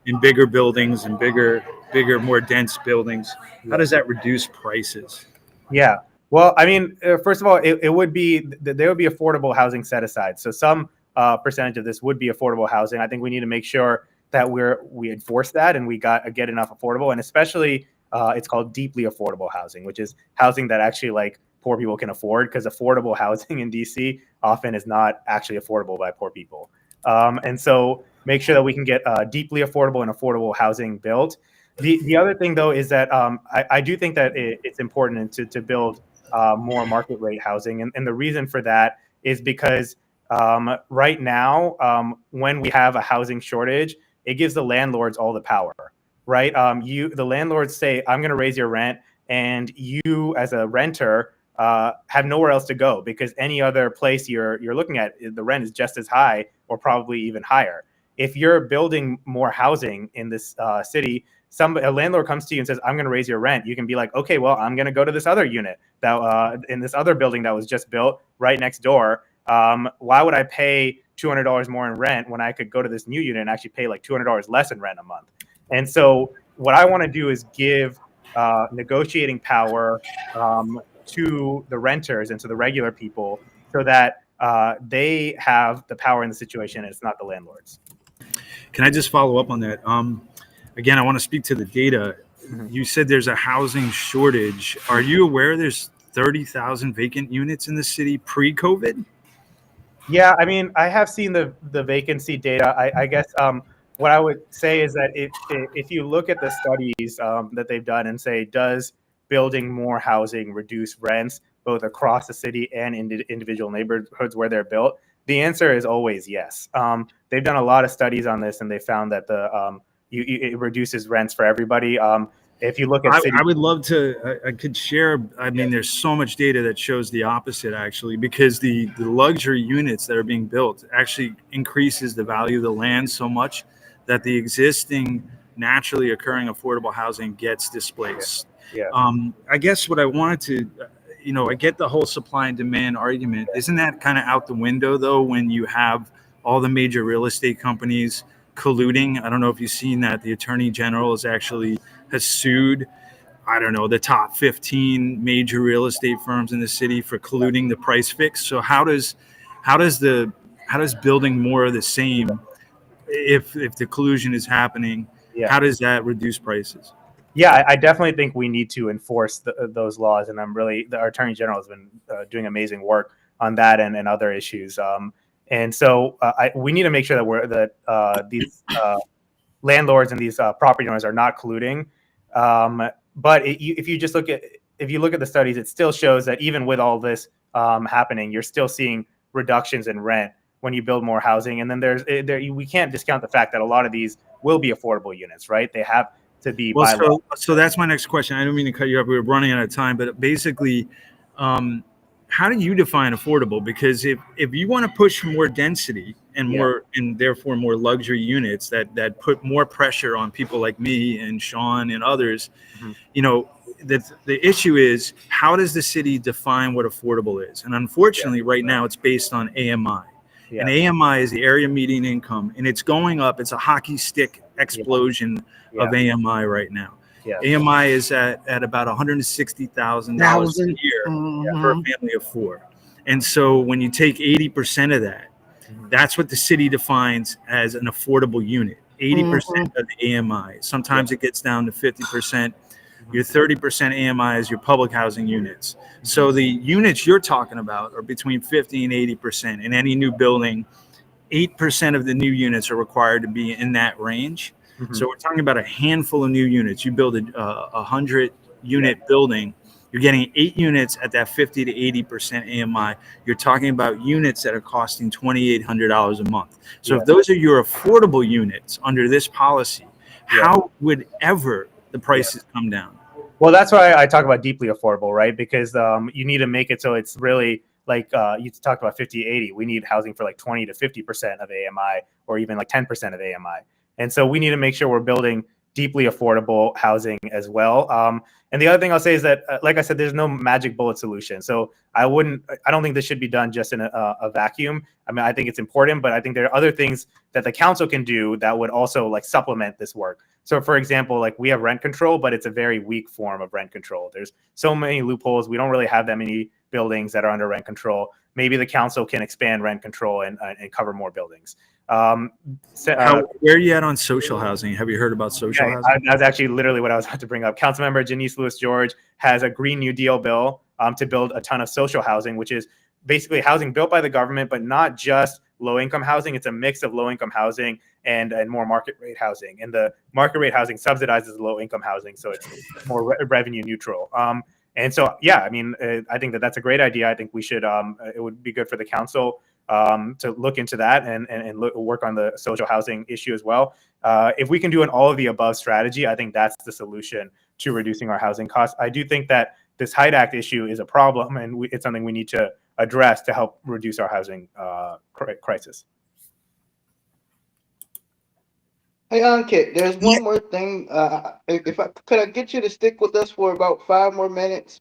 in bigger buildings and bigger, more dense buildings, how does that reduce prices? Yeah. Well, I mean, first of all, there would be affordable housing set aside. So some percentage of this would be affordable housing. I think we need to make sure that we enforce that and we get enough affordable, and especially it's called deeply affordable housing, which is housing that actually like poor people can afford, because affordable housing in DC often is not actually affordable by poor people. And so make sure that we can get deeply affordable and affordable housing built. The other thing, though, is that I do think that it's important to build more market rate housing. And the reason for that is because right now, when we have a housing shortage, it gives the landlords all the power, right? The landlords say, I'm going to raise your rent, and you as a renter have nowhere else to go, because any other place you're looking at, the rent is just as high or probably even higher. If you're building more housing in this city, a landlord comes to you and says, I'm going to raise your rent. You can be like, okay, well, I'm going to go to this other unit that in this other building that was just built right next door. Why would I pay $200 more in rent when I could go to this new unit and actually pay like $200 less in rent a month? And so what I want to do is give negotiating power to the renters and to the regular people, so that they have the power in the situation and it's not the landlords. Can I just follow up on that? Again, I want to speak to the data. Mm-hmm. You said there's a housing shortage. Are you aware there's 30,000 vacant units in the city pre-COVID? Yeah, I mean, I have seen the vacancy data. I guess what I would say is that if you look at the studies that they've done and say, does building more housing reduce rents both across the city and in individual neighborhoods where they're built, the answer is always yes. They've done a lot of studies on this, and they found that it reduces rents for everybody. If you look at I would love to, I could share, I mean, there's so much data that shows the opposite, actually, because the luxury units that are being built actually increases the value of the land so much that the existing naturally occurring affordable housing gets displaced. Yeah. I guess what I wanted to, I get the whole supply and demand argument. Isn't that kind of out the window, though, when you have all the major real estate companies colluding? I don't know if you've seen that. The Attorney General has sued I don't know, the top 15 major real estate firms in the city for colluding the price fix. So how does building more of the same, if the collusion is happening, Yeah. how does that reduce prices? Yeah, I definitely think we need to enforce those laws, and our Attorney General has been doing amazing work on that and other issues. And so we need to make sure that these landlords and these property owners are not colluding. But if you just look at the studies, it still shows that even with all this happening, you're still seeing reductions in rent when you build more housing. And then we can't discount the fact that a lot of these will be affordable units, right? They have to be Well, by law. so that's my next question. I don't mean to cut you off. We were running out of time, but basically, how do you define affordable? Because if you want to push for more density and more, and therefore more luxury units that put more pressure on people like me and Sean and others, Mhm. you know, the issue is, how does the city define what affordable is? And unfortunately, right now it's based on AMI. And AMI is the area median income, and it's going up. It's a hockey stick explosion of AMI right now. Yeah. AMI is at about $160,000 a year for a family of four. And so when you take 80% of that, that's what the city defines as an affordable unit. 80% of the AMI. Sometimes it gets down to 50%. Your 30% AMI is your public housing units. So the units you're talking about are between 50 and 80%. In any new building, 8% of the new units are required to be in that range. So we're talking about a handful of new units. You build a 100-unit building, you're getting 8 units at that 50 to 80% AMI. You're talking about units that are costing $2,800 a month. So if those are your affordable units under this policy, how would ever the prices come down? Well, that's why I talk about deeply affordable, right? Because you need to make it so it's really like you talked about 50-80. We need housing for like 20 to 50% of AMI, or even like 10% of AMI. And so we need to make sure we're building deeply affordable housing as well. And the other thing I'll say is that, like I said, there's no magic bullet solution. So I don't think this should be done just in a vacuum. I mean, I think it's important, but I think there are other things that the council can do that would also like supplement this work. So for example, like we have rent control, but it's a very weak form of rent control. There's so many loopholes. We don't really have that many buildings that are under rent control. Maybe the council can expand rent control and cover more buildings. Where are you at on social housing? Have you heard about social housing? That's actually literally what I was about to bring up. Councilmember Janice Lewis-George has a Green New Deal bill to build a ton of social housing, which is basically housing built by the government, but not just low-income housing. It's a mix of low-income housing and more market rate housing. And the market rate housing subsidizes low-income housing, so it's more revenue neutral. And so, yeah, I mean, I think that's a great idea. I think we should. It would be good for the council to look into that and work on the social housing issue as well. If we can do an all of the above strategy, I think that's the solution to reducing our housing costs. I do think that this HIDE Act issue is a problem, and it's something we need to address to help reduce our housing crisis. Hey, Ankit, there's one more thing. Could I get you to stick with us for about 5 more minutes?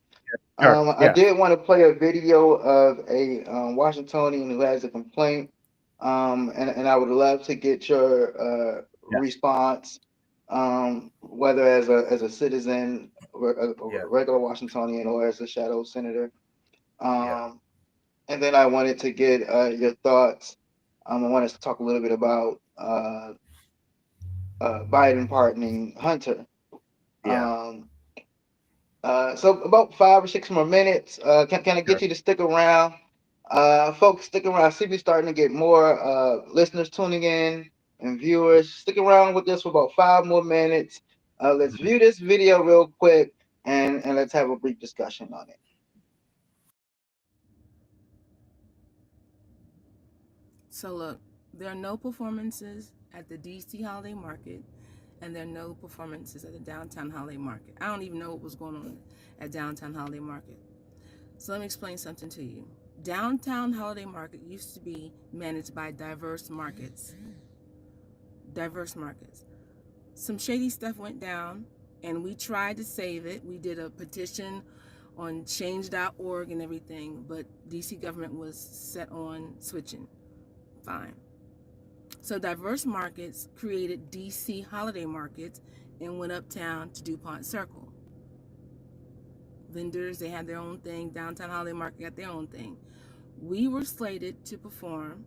Sure. I did want to play a video of a Washingtonian who has a complaint, and I would love to get your response, whether as a citizen, a regular Washingtonian, or as a shadow senator. And then I wanted to get your thoughts. I wanted to talk a little bit about Biden pardoning Hunter. So about 5 or 6 more minutes. Can I get you to stick around? Folks, stick around. I see we're starting to get more listeners tuning in and viewers. Stick around with us for about 5 more minutes. Let's view this video real quick and let's have a brief discussion on it. So look, there are no performances at the DC Holiday Market, and there are no performances at the Downtown Holiday Market. I don't even know what was going on at Downtown Holiday Market. So let me explain something to you. Downtown Holiday Market used to be managed by Diverse Markets. Diverse Markets. Some shady stuff went down, and we tried to save it. We did a petition on change.org and everything, but DC government was set on switching. Fine. So Diverse Markets created DC Holiday Markets and went uptown to DuPont Circle. vendors, they had their own thing. Downtown Holiday Market got their own thing. We were slated to perform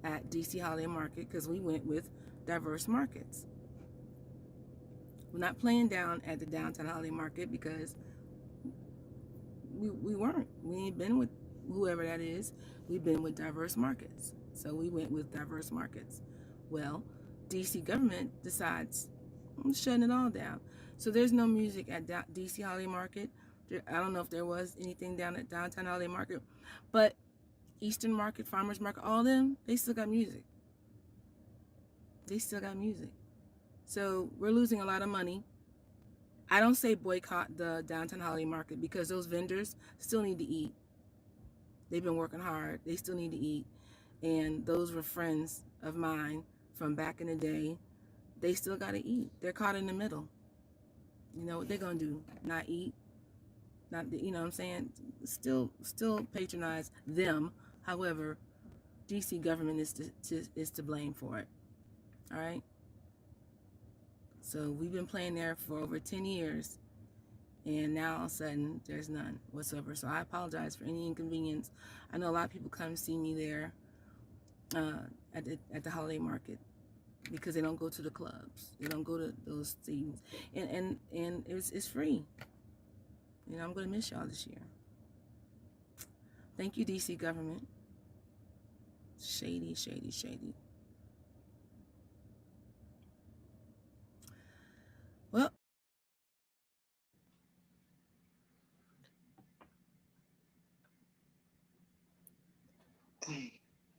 at DC Holiday Market because we went with diverse markets. We're not playing down at the Downtown Holiday Market because we weren't. We ain't been with whoever that is. We've been with diverse markets. So we went with diverse markets. Well, DC government decides I'm shutting it all down. So there's no music at DC Holiday Market. I don't know if there was anything down at Downtown Holiday Market, but Eastern Market, Farmers Market, all of them, they still got music. They still got music. So we're losing a lot of money. I don't say boycott the Downtown Holiday Market because those vendors still need to eat. They've been working hard. They still need to eat. And those were friends of mine from back in the day. They still got to eat. They're caught in the middle. You know what they're going to do? Not eat? Not, you know what I'm saying? Still patronize them. However, DC government is to blame for it. All right? So we've been playing there for over 10 years. And now all of a sudden, there's none whatsoever. So I apologize for any inconvenience. I know a lot of people come see me there at the holiday market because they don't go to the clubs. They don't go to those things. And it's free. You know, I'm going to miss y'all this year. Thank you, DC government. Shady, shady, shady. Well,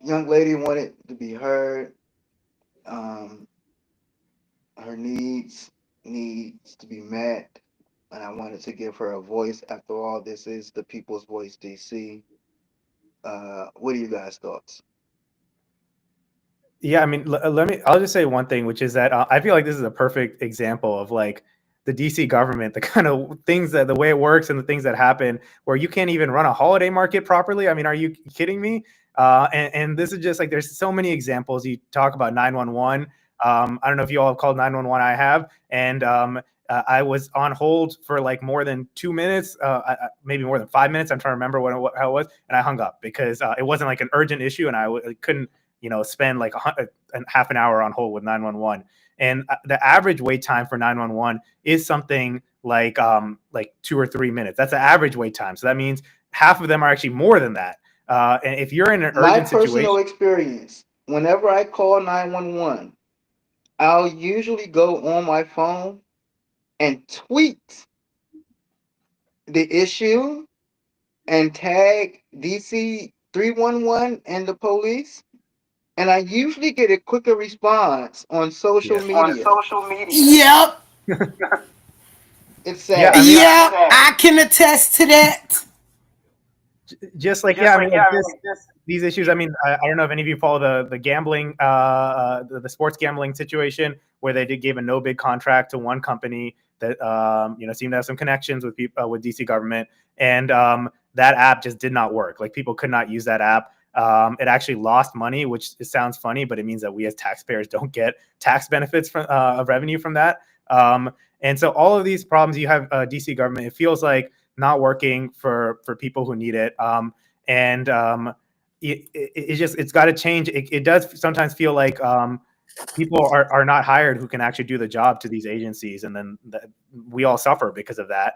Young lady wanted to be heard. Um, her needs to be met, and I wanted to give her a voice. After all, this is the People's Voice DC. What are you guys' thoughts? Yeah, I mean, let me. I'll just say one thing, which is that I feel like this is a perfect example of like the DC government, the kind of things that the way it works and the things that happen where you can't even run a holiday market properly. I mean, are you kidding me? And this is just like there's so many examples. You talk about 911. I don't know if you all have called 911. I have, and I was on hold for like more than 2 minutes, maybe more than 5 minutes. I'm trying to remember how it was, and I hung up because it wasn't like an urgent issue, and I couldn't spend like a half an hour on hold with 911. And the average wait time for 911 is something like 2 or 3 minutes. That's the average wait time. So that means half of them are actually more than that. And if you're in an My urgent situation, personal experience, whenever I call 911, I'll usually go on my phone and tweet the issue and tag DC 311 and the police. And I usually get a quicker response on social yeah, media. Yep. It's yeah, sad. I mean, Yep. I can attest to that. just like yeah, I mean, like these issues. I mean, I don't know if any of you follow the gambling, the sports gambling situation where they gave a no bid contract to one company that seemed to have some connections with people with DC government, and that app just did not work. Like people could not use that app. It actually lost money, which sounds funny, but it means that we as taxpayers don't get tax benefits from of revenue from that. And so all of these problems you have DC government, it feels like not working for people who need it. It's got to change. It does sometimes feel like people are not hired who can actually do the job to these agencies, and then we all suffer because of that.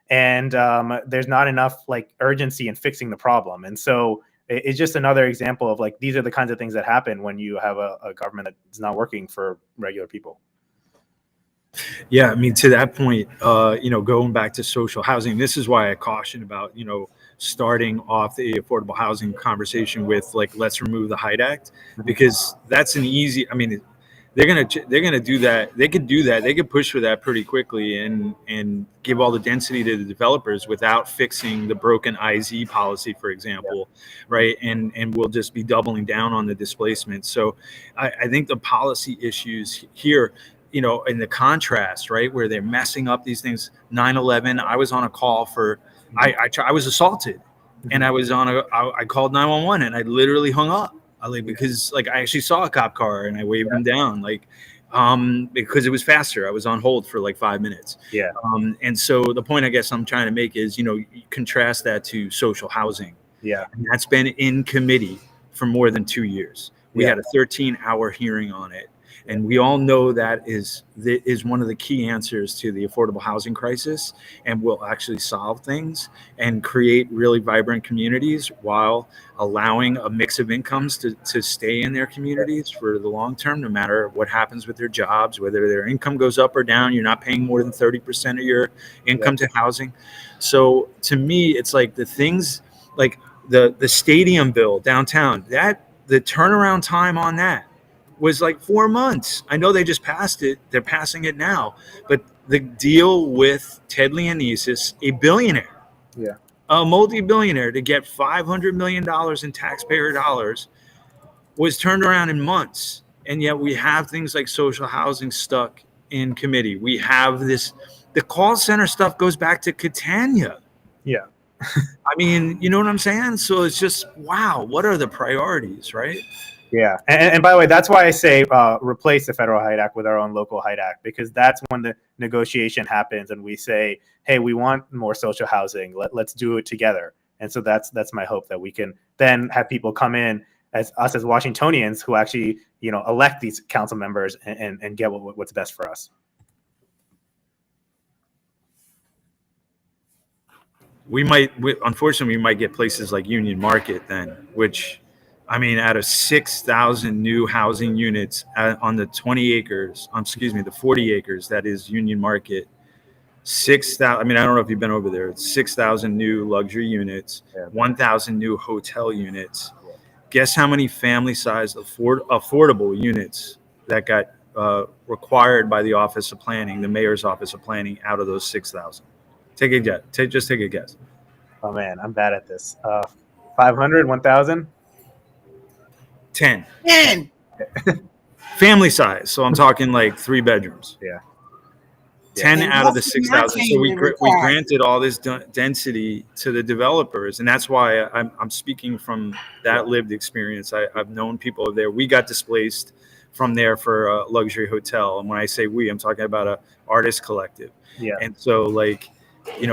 There's not enough like urgency in fixing the problem, and so it's just another example of like these are the kinds of things that happen when you have a government that's not working for regular people. Yeah, I mean, to that point, going back to social housing, this is why I caution about, starting off the affordable housing conversation with like, let's remove the HIDE Act, because that's an easy, I mean, they're gonna do that. They could do that. They could push for that pretty quickly and give all the density to the developers without fixing the broken IZ policy, for example, right? And we'll just be doubling down on the displacement. So I think the policy issues here, in the contrast, right, where they're messing up these things. 9/11, I was on a call for, I was assaulted, and I called 911, and I literally hung up. Because like I actually saw a cop car and I waved him down. Like because it was faster. I was on hold for like 5 minutes. Yeah. And so the point I guess I'm trying to make is, you contrast that to social housing. Yeah. And that's been in committee for more than 2 years. We Yeah. had a 13-hour hearing on it. And we all know that is one of the key answers to the affordable housing crisis, and will actually solve things and create really vibrant communities while allowing a mix of incomes to stay in their communities for the long term, no matter what happens with their jobs, whether their income goes up or down. You're not paying more than 30% of your income to housing. So to me, it's like the things like the stadium bill downtown, that the turnaround time on that was like 4 months. I know they just passed it. They're passing it now. But the deal with Ted Leonesis, a billionaire, Yeah. a multi-billionaire, to get $500 million in taxpayer dollars was turned around in months. And yet we have things like social housing stuck in committee. We have the call center stuff goes back to Catania. Yeah. I mean, you know what I'm saying? So it's just, wow, what are the priorities, right? Yeah, and by the way, that's why I say replace the federal HIDE Act with our own local HIDE Act, because that's when the negotiation happens and we say, hey, we want more social housing. Let's do it together. And so that's my hope, that we can then have people come in as us as Washingtonians who actually elect these council members and get what's best for us. Unfortunately, we might get places like Union Market then, which, I mean, out of 6,000 new housing units on the 20 acres, the 40 acres that is Union Market, 6,000. I mean, I don't know if you've been over there. It's 6,000 new luxury units, 1,000 new hotel units. Guess how many family-sized affordable units that got required by the Office of Planning, the Mayor's Office of Planning, out of those 6,000? Take a guess. Just take a guess. Oh man, I'm bad at this. 500, 1,000? 10. 10. Family size. So I'm talking like 3 bedrooms. Yeah. 10 And out of the what's the 6,000. So we market required? granted all this density to the developers. And that's why I'm speaking from that lived experience. I've known people there. We got displaced from there for a luxury hotel. And when I say we, I'm talking about a artist collective. Yeah. And so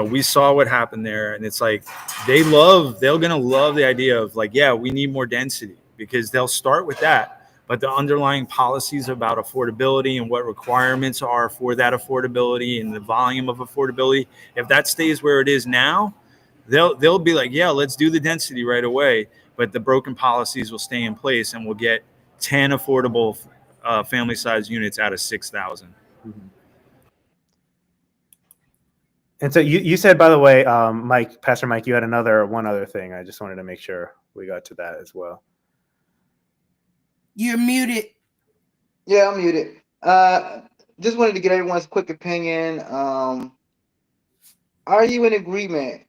we saw what happened there, and it's like they're going to love the idea of like, yeah, we need more density, because they'll start with that. But the underlying policies about affordability and what requirements are for that affordability and the volume of affordability, if that stays where it is now, they'll be like, yeah, let's do the density right away. But the broken policies will stay in place, and we'll get 10 affordable family size units out of 6,000. Mm-hmm. And so you said, by the way, Pastor Mike, you had one other thing. I just wanted to make sure we got to that as well. You're muted. Yeah, I'm muted. Just wanted to get everyone's quick opinion. Are you in agreement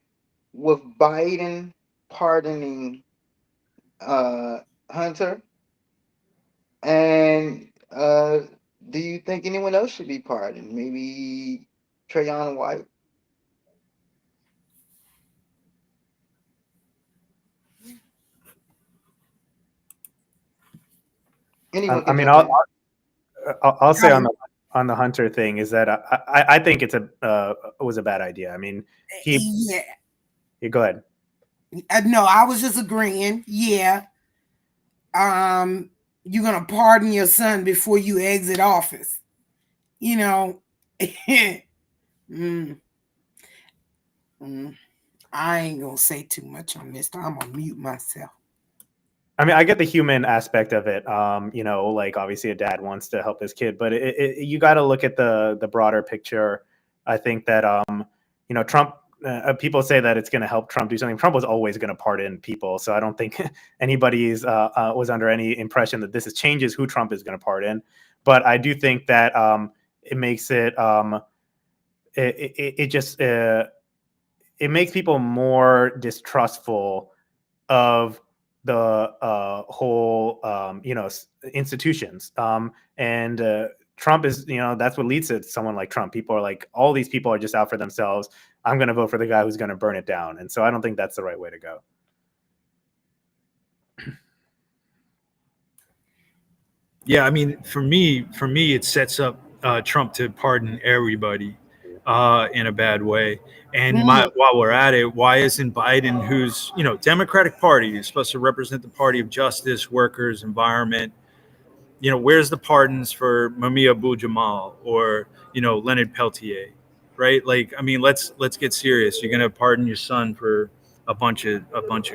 with Biden pardoning Hunter? And do you think anyone else should be pardoned? Maybe Trayon White? Anyone can jump in. I'll say on the Hunter thing is that I think it was a bad idea. I mean, Yeah. Go ahead. No, I was just agreeing. Yeah. You're gonna pardon your son before you exit office. I ain't gonna say too much on this. I'm gonna mute myself. I mean, I get the human aspect of it. Like obviously a dad wants to help his kid, but you got to look at the broader picture. I think that Trump. People say that it's going to help Trump do something. Trump was always going to pardon people, so I don't think anybody's was under any impression that this changes who Trump is going to pardon. But I do think that it makes it it makes people more distrustful of the whole institutions, and Trump is that's what leads to someone like Trump. People are like, all these people are just out for themselves. I'm going to vote for the guy who's going to burn it down, and so I don't think that's the right way to go. Yeah, I mean, for me, it sets up Trump to pardon everybody in a bad way. And Mm. while we're at it, why isn't Biden, who's Democratic Party, is supposed to represent the party of justice, workers, environment? Where's the pardons for Mumia Abu Jamal or Leonard Peltier, right? Like, I mean, let's get serious. You're gonna pardon your son for a bunch of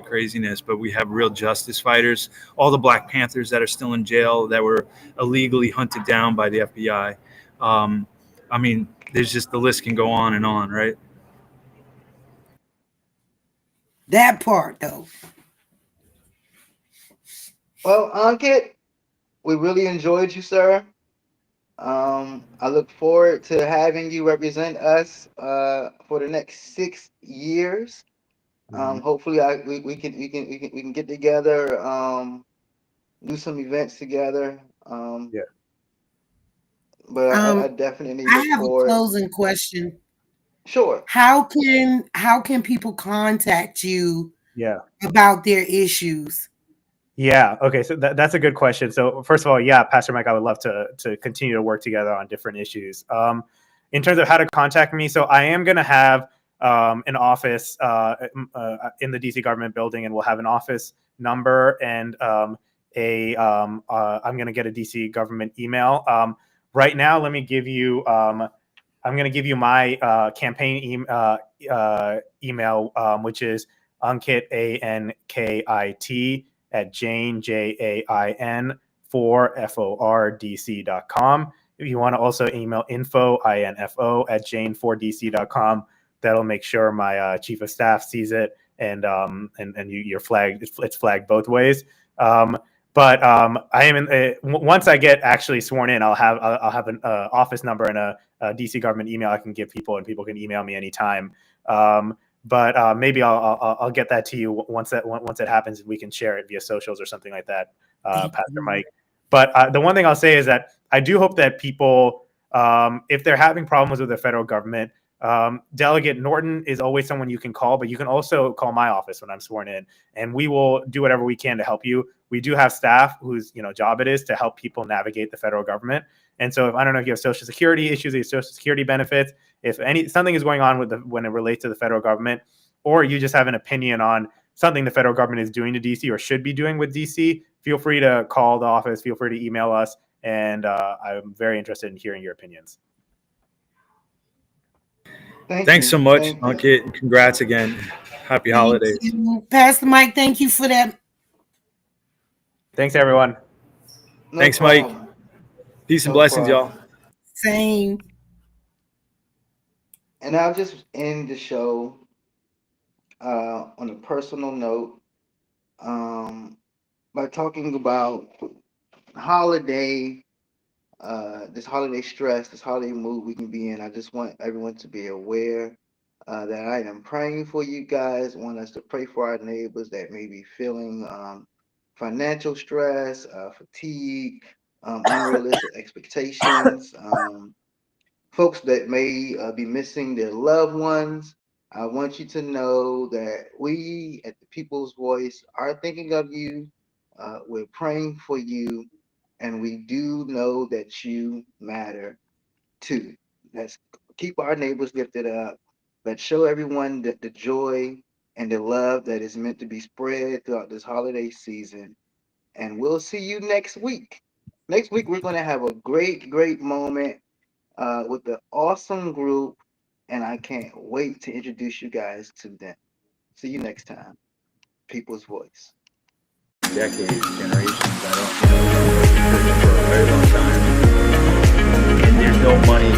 craziness, but we have real justice fighters. All the Black Panthers that are still in jail that were illegally hunted down by the FBI. I mean, there's just the list can go on, right? That part though. Well, Ankit, we really enjoyed you, sir. I look forward to having you represent us for the next 6 years. Mhm. Hopefully, we can get together, do some events together. Yeah. But I Um, definitely I look have a forward. closing question. Sure. How can people contact you Yeah. about their issues? Yeah. Okay. So that's a good question. So first of all, yeah, Pastor Mike, I would love to continue to work together on different issues. In terms of how to contact me, so I am going to have an office in the DC government building, and we'll have an office number and I'm going to get a DC government email. Right now, let me give you. I'm going to give you my campaign email, which is Ankit ANKIT at Jane JAIN 4FORDC.com. If you want to also email info at Jane4DC.com, that'll make sure my chief of staff sees it and you're flagged. It's flagged both ways. But I am once I get actually sworn in, I'll have an office number and a DC government email I can give people, and people can email me anytime. But maybe I'll get that to you once it happens. We can share it via socials or something like that, Thank Pastor you. Mike. But the one thing I'll say is that I do hope that people, if they're having problems with the federal government, Delegate Norton is always someone you can call, but you can also call my office when I'm sworn in, and we will do whatever we can to help you. We do have staff whose job it is to help people navigate the federal government. And so, if I don't know if you have Social Security issues, your Social Security benefits, if something is going on when it relates to the federal government, or you just have an opinion on something the federal government is doing to DC or should be doing with DC, feel free to call the office. Feel free to email us, and I'm very interested in hearing your opinions. Thank Thanks so you. much, Thank you. Ankit. Congrats again. Happy Thank holidays. you. Pastor Mike, thank you for that. Thanks, everyone. No Thanks, Mike. problem. Peace and No blessings, y'all. problem. Same. And I'll just end the show on a personal note by talking about holiday, this holiday stress, this holiday mood we can be in. I just want everyone to be aware that I am praying for you guys. I want us to pray for our neighbors that may be feeling financial stress, fatigue, unrealistic expectations. Folks that may be missing their loved ones. I want you to know that we at the People's Voice are thinking of you. We're praying for you, and we do know that you matter too. Let's keep our neighbors lifted up. Let's show everyone the joy and the love that is meant to be spread throughout this holiday season. And we'll see you next week. Next week, we're going to have a great, great moment with the awesome group, and I can't wait to introduce you guys to them. See you next time. People's Voice. Decades, generations. I don't, for a very long time. And there's no money